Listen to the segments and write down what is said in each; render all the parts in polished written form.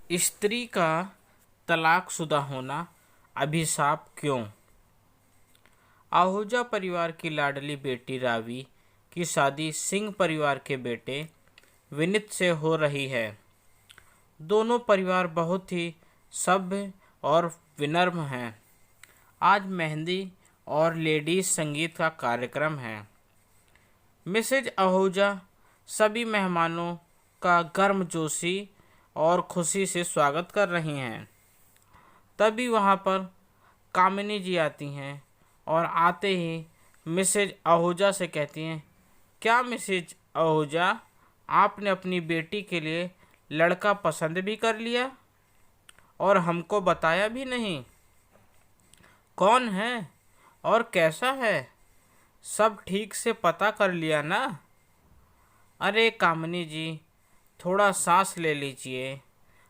स्त्री का तलाकशुदा होना अभिशाप क्यों? आहूजा परिवार की लाडली बेटी रावी की शादी सिंह परिवार के बेटे विनीत से हो रही है। दोनों परिवार बहुत ही सभ्य और विनम्र हैं। आज मेहंदी और लेडीज संगीत का कार्यक्रम है। मिसेज आहूजा सभी मेहमानों का गर्मजोशी और खुशी से स्वागत कर रही हैं। तभी वहाँ पर कामिनी जी आती हैं और आते ही मिसेज आहूजा से कहती हैं, क्या मिसेज आहूजा, आपने अपनी बेटी के लिए लड़का पसंद भी कर लिया और हमको बताया भी नहीं? कौन है और कैसा है? सब ठीक से पता कर लिया ना? अरे कामिनी जी, थोड़ा सांस ले लीजिए।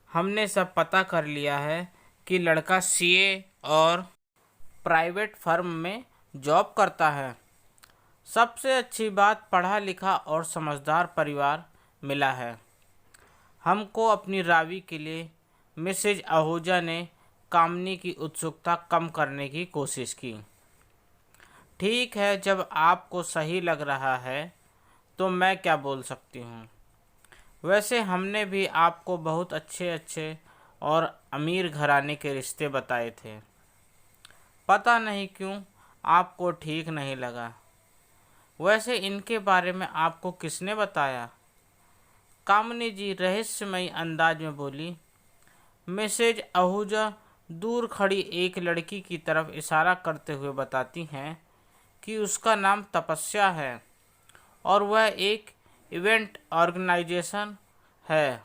हमने सब पता कर लिया है कि लड़का सीए और प्राइवेट फर्म में जॉब करता है। सबसे अच्छी बात, पढ़ा लिखा और समझदार परिवार मिला है हमको अपनी रावी के लिए। मिसेज आहूजा ने कामिनी की उत्सुकता कम करने की कोशिश की। ठीक है, जब आपको सही लग रहा है तो मैं क्या बोल सकती हूँ। वैसे हमने भी आपको बहुत अच्छे अच्छे और अमीर घराने के रिश्ते बताए थे। पता नहीं क्यों आपको ठीक नहीं लगा। वैसे इनके बारे में आपको किसने बताया? कामिनी जी रहस्यमयी अंदाज में बोली। मिसेज आहूजा दूर खड़ी एक लड़की की तरफ इशारा करते हुए बताती हैं कि उसका नाम तपस्या है और वह एक इवेंट ऑर्गेनाइजेशन है।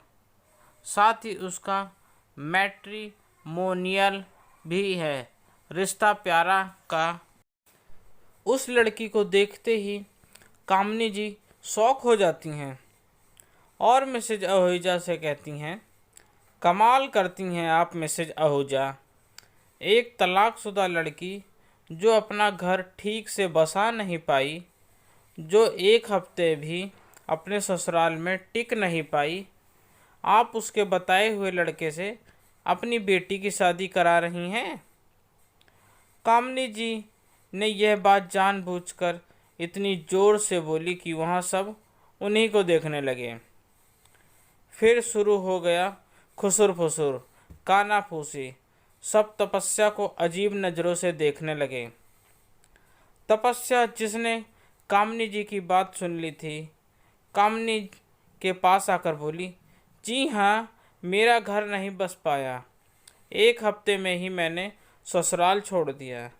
साथ ही उसका मैट्रिमोनियल भी है। रिश्ता प्यारा का। उस लड़की को देखते ही कामिनी जी शौक हो जाती हैं और मिसेज आहूजा से कहती हैं, कमाल करती हैं आप मिसेज आहूजा। एक तलाकशुदा लड़की जो अपना घर ठीक से बसा नहीं पाई, जो एक हफ्ते भी अपने ससुराल में टिक नहीं पाई, आप उसके बताए हुए लड़के से अपनी बेटी की शादी करा रही हैं। कामिनी जी ने यह बात जानबूझकर इतनी ज़ोर से बोली कि वहाँ सब उन्हीं को देखने लगे। फिर शुरू हो गया खुसुर फुसुर, कानाफूसी। सब तपस्या को अजीब नज़रों से देखने लगे। तपस्या, जिसने कामिनी जी की बात सुन ली थी, कामिनी के पास आकर बोली, जी हाँ, मेरा घर नहीं बस पाया। एक हफ्ते में ही मैंने ससुराल छोड़ दिया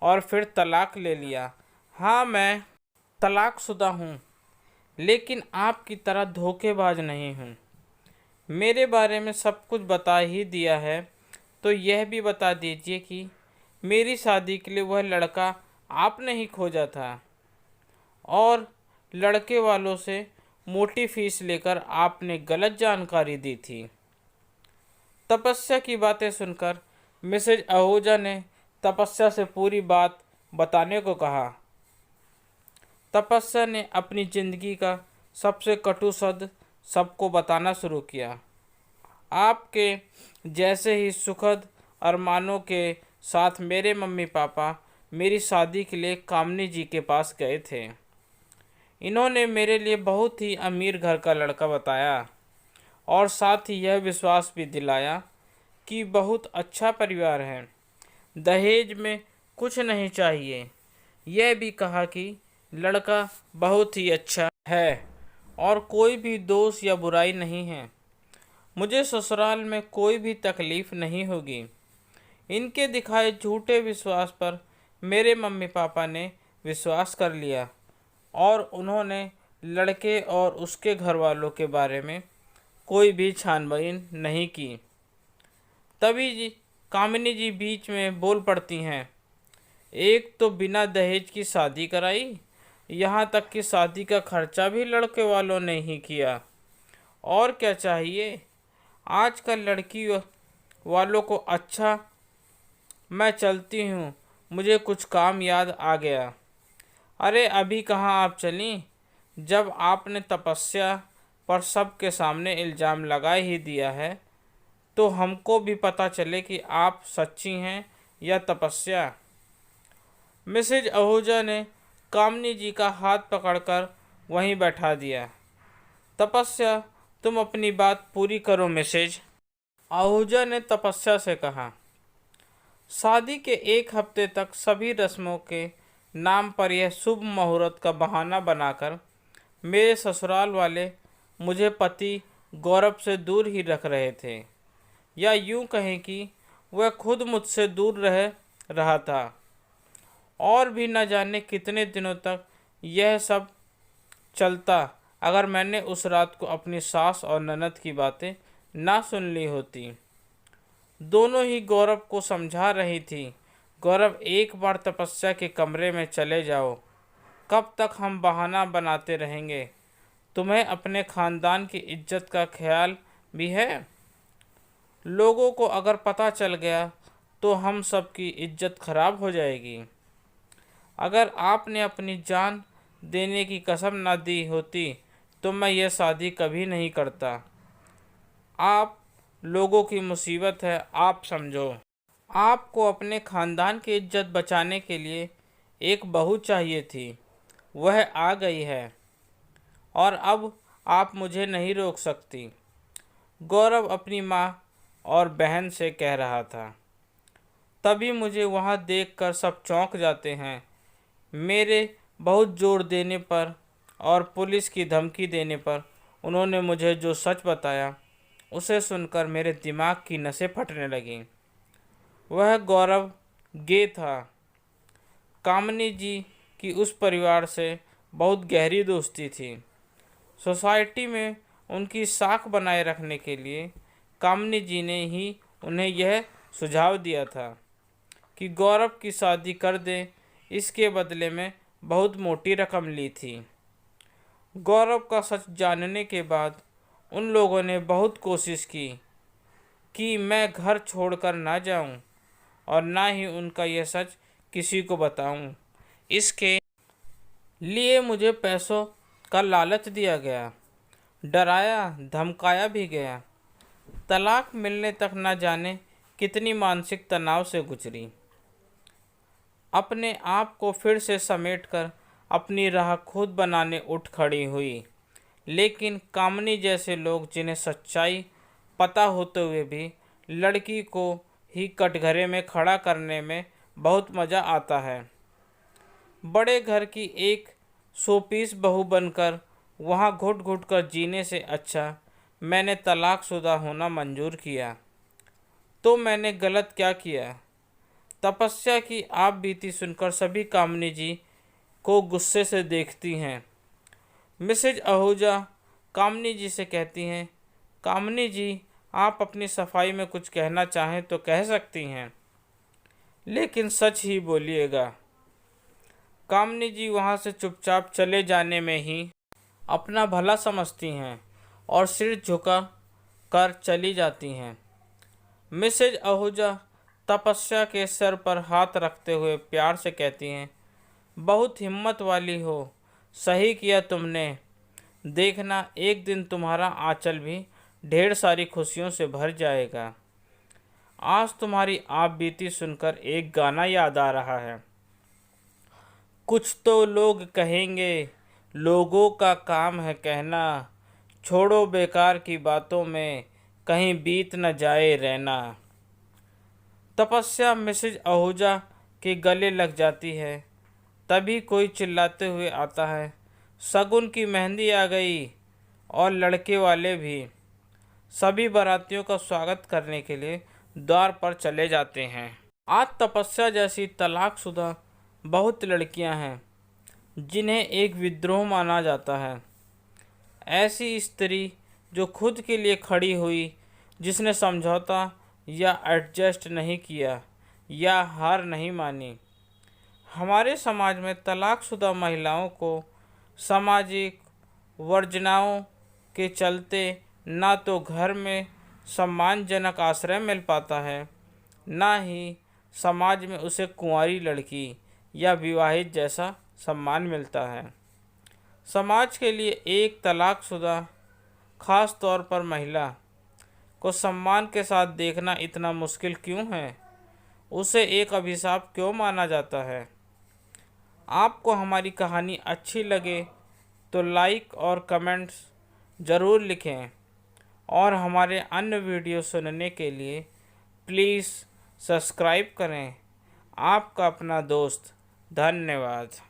और फिर तलाक ले लिया। हाँ, मैं तलाकशुदा हूँ, लेकिन आपकी तरह धोखेबाज नहीं हूँ। मेरे बारे में सब कुछ बता ही दिया है, तो यह भी बता दीजिए कि मेरी शादी के लिए वह लड़का आपने ही खोजा था और लड़के वालों से मोटी फीस लेकर आपने गलत जानकारी दी थी। तपस्या की बातें सुनकर मिसेज आहूजा ने तपस्या से पूरी बात बताने को कहा। तपस्या ने अपनी ज़िंदगी का सबसे कटु शब्द सबको बताना शुरू किया। आपके जैसे ही सुखद अरमानों के साथ मेरे मम्मी पापा मेरी शादी के लिए कामिनी जी के पास गए थे। इन्होंने मेरे लिए बहुत ही अमीर घर का लड़का बताया और साथ ही यह विश्वास भी दिलाया कि बहुत अच्छा परिवार है, दहेज में कुछ नहीं चाहिए। यह भी कहा कि लड़का बहुत ही अच्छा है और कोई भी दोष या बुराई नहीं है। मुझे ससुराल में कोई भी तकलीफ़ नहीं होगी। इनके दिखाए झूठे विश्वास पर मेरे मम्मी पापा ने विश्वास कर लिया और उन्होंने लड़के और उसके घर वालों के बारे में कोई भी छानबीन नहीं की। तभी जी कामिनी जी बीच में बोल पड़ती हैं, एक तो बिना दहेज की शादी कराई, यहाँ तक कि शादी का खर्चा भी लड़के वालों ने ही किया। और क्या चाहिए? आजकल लड़की वालों को। अच्छा, मैं चलती हूँ, मुझे कुछ काम याद आ गया। अरे अभी कहाँ आप चलीं? जब आपने तपस्या पर सबके सामने इल्ज़ाम लगा ही दिया है तो हमको भी पता चले कि आप सच्ची हैं या तपस्या। मिसेज आहूजा ने कामनी जी का हाथ पकड़कर वहीं बैठा दिया। तपस्या, तुम अपनी बात पूरी करो मिसेज, आहूजा ने तपस्या से कहा। शादी के 1 हफ्ते तक सभी रस्मों के नाम पर यह शुभ मुहूर्त का बहाना बनाकर मेरे ससुराल वाले मुझे पति गौरव से दूर ही रख रहे थे, या यूं कहें कि वह खुद मुझसे दूर रह रहा था। और भी न जाने कितने दिनों तक यह सब चलता अगर मैंने उस रात को अपनी सास और ननद की बातें ना सुन ली होती। दोनों ही गौरव को समझा रही थी, गौरव एक बार तपस्या के कमरे में चले जाओ। कब तक हम बहाना बनाते रहेंगे? तुम्हें अपने खानदान की इज्जत का ख्याल भी है? लोगों को अगर पता चल गया तो हम सब की इज्जत खराब हो जाएगी। अगर आपने अपनी जान देने की कसम ना दी होती तो मैं यह शादी कभी नहीं करता। आप लोगों की मुसीबत है, आप समझो। आपको अपने खानदान की इज्जत बचाने के लिए एक बहू चाहिए थी, वह आ गई है और अब आप मुझे नहीं रोक सकती, गौरव अपनी माँ और बहन से कह रहा था। तभी मुझे वहाँ देखकर सब चौंक जाते हैं। मेरे बहुत जोर देने पर और पुलिस की धमकी देने पर उन्होंने मुझे जो सच बताया उसे सुनकर मेरे दिमाग की नसें फटने लगीं। वह गौरव गे था। कामनी जी की उस परिवार से बहुत गहरी दोस्ती थी। सोसाइटी में उनकी साख बनाए रखने के लिए कामनी जी ने ही उन्हें यह सुझाव दिया था कि गौरव की शादी कर दें। इसके बदले में बहुत मोटी रकम ली थी। गौरव का सच जानने के बाद उन लोगों ने बहुत कोशिश की कि मैं घर छोड़कर ना जाऊं और ना ही उनका यह सच किसी को बताऊं। इसके लिए मुझे पैसों का लालच दिया गया, डराया धमकाया भी गया। तलाक मिलने तक न जाने कितनी मानसिक तनाव से गुजरी। अपने आप को फिर से समेटकर अपनी राह खुद बनाने उठ खड़ी हुई। लेकिन कामनी जैसे लोग जिन्हें सच्चाई पता होते हुए भी लड़की को ही कटघरे में खड़ा करने में बहुत मज़ा आता है, बड़े घर की एक शोपीस बहू बनकर वहाँ घुट घुट कर जीने से अच्छा मैंने तलाकशुदा होना मंजूर किया। तो मैंने गलत क्या किया? तपस्या की आप बीती सुनकर सभी कामनी जी को गुस्से से देखती हैं। मिसेज आहूजा कामनी जी से कहती हैं, कामनी जी, आप अपनी सफाई में कुछ कहना चाहें तो कह सकती हैं, लेकिन सच ही बोलिएगा। कामनी जी वहाँ से चुपचाप चले जाने में ही अपना भला समझती हैं और सिर झुका कर चली जाती हैं। मिसेज आहूजा तपस्या के सर पर हाथ रखते हुए प्यार से कहती हैं, बहुत हिम्मत वाली हो, सही किया तुमने। देखना एक दिन तुम्हारा आंचल भी ढेर सारी खुशियों से भर जाएगा। आज तुम्हारी आप बीती सुनकर एक गाना याद आ रहा है। कुछ तो लोग कहेंगे, लोगों का काम है कहना, छोड़ो बेकार की बातों में कहीं बीत न जाए रहना। तपस्या मिसेज आहूजा के गले लग जाती है। तभी कोई चिल्लाते हुए आता है, शगुन की मेहंदी आ गई। और लड़के वाले भी सभी बारातियों का स्वागत करने के लिए द्वार पर चले जाते हैं। आज तपस्या जैसी तलाकशुदा बहुत लड़कियां हैं जिन्हें एक विद्रोह माना जाता है। ऐसी स्त्री जो खुद के लिए खड़ी हुई, जिसने समझौता या एडजस्ट नहीं किया या हार नहीं मानी। हमारे समाज में तलाकशुदा महिलाओं को सामाजिक वर्जनाओं के चलते ना तो घर में सम्मानजनक आश्रय मिल पाता है, ना ही समाज में उसे कुंवारी लड़की या विवाहित जैसा सम्मान मिलता है। समाज के लिए एक तलाकशुदा, खास तौर पर महिला, को सम्मान के साथ देखना इतना मुश्किल क्यों है? उसे एक अभिशाप क्यों माना जाता है? आपको हमारी कहानी अच्छी लगे तो लाइक और कमेंट्स ज़रूर लिखें और हमारे अन्य वीडियो सुनने के लिए प्लीज़ सब्सक्राइब करें। आपका अपना दोस्त। धन्यवाद।